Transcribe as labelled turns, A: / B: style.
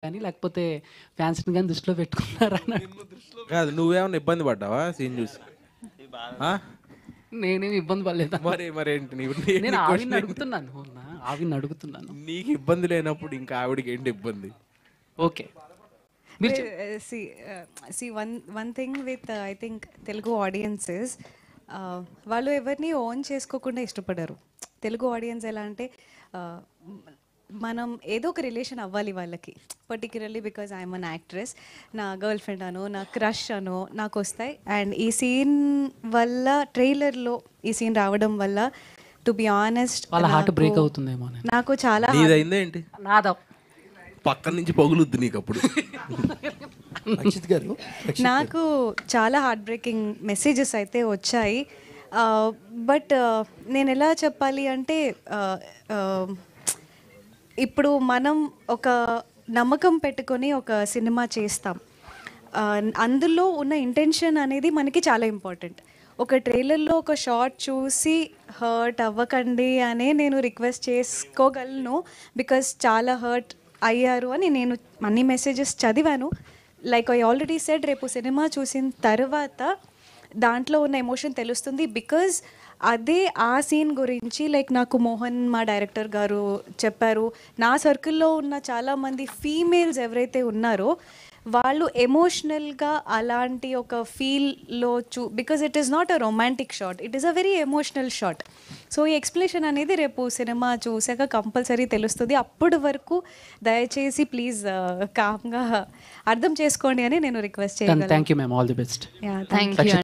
A: కానీ లేకపోతే ఫ్యాన్స్‌ని గాని దృష్టిలో పెట్టుకున్నారా అని
B: కాదు, నువ్వేమన్నా ఇబ్బంది పడ్డావా సీన్ చూసి? ఆ?
A: నేనేమి ఇబ్బంది పడలేదు.
B: మరేంటి
A: నేను ఆవిడని అడుగుతున్నాను. అవునా? ఆవిడని అడుగుతున్నాను.
B: నీకు ఇబ్బంది లేనప్పుడు ఇంకా ఆవిడకి ఏంటి ఇబ్బంది?
A: ఓకే. మీరు
C: see one thing with I think Telugu audiences, వాళ్ళు ఎవరిని ఓన్ చేసుకోకుండా ఇష్టపడరు. తెలుగు ఆడియన్స్ ఎలా అంటే మనం ఏదో ఒక రిలేషన్ అవ్వాలి వాళ్ళకి, particularly because I'm an actress. నా గర్ల్ ఫ్రెండ్ అనో, నా క్రష్ అనో నాకు వస్తాయి. అండ్ ఈ సీన్ వల్ల, ట్రైలర్లో ఈ సీన్ రావడం వల్ల, టు బి ఆనెస్ట్,
A: వాళ్ళ హార్ట్ బ్రేక్ అవుతుందేమో అని.
C: నాకు చాలా
B: నీదైందేంటి?
A: నాదా
B: పక్కన నుంచి పగులుద్ది నీకు అప్పుడు.
C: నాకు చాలా హార్ట్ బ్రేకింగ్ మెసేజెస్ అయితే వచ్చాయి. బట్ నేను ఎలా చెప్పాలి అంటే, ఇప్పుడు మనం ఒక నమ్మకం పెట్టుకొని ఒక సినిమా చేస్తాం. అందులో ఉన్న ఇంటెన్షన్ అనేది మనకి చాలా ఇంపార్టెంట్. ఒక ట్రైలర్లో ఒక షార్ట్ చూసి హర్ట్ అవ్వకండి అనే నేను రిక్వెస్ట్ చేసుకోగలను, బికాస్ చాలా హర్ట్ అయ్యారు అని నేను అన్ని మెసేజెస్ చదివాను. లైక్ ఐ ఆల్రెడీ సెడ్, రేపు సినిమా చూసిన తర్వాత దాంట్లో ఉన్న ఎమోషన్ తెలుస్తుంది. బికాజ్ అదే ఆ సీన్ గురించి లైక్ నాకు మోహన్ మా డైరెక్టర్ గారు చెప్పారు. నా సర్కిల్లో ఉన్న చాలామంది ఫీమేల్స్ ఎవరైతే ఉన్నారో వాళ్ళు ఎమోషనల్గా అలాంటి ఒక ఫీల్లో because it is not a romantic shot, it is a very emotional shot. So ఈ ఎక్స్ప్లెనేషన్ అనేది రేపు సినిమా చూసాక కంపల్సరీ తెలుస్తుంది. అప్పటి వరకు దయచేసి ప్లీజ్ కామ్గా అర్థం చేసుకోండి అని నేను రిక్వెస్ట్ చేయగలను.
A: Thank you ma'am, all the best.
C: Thank you.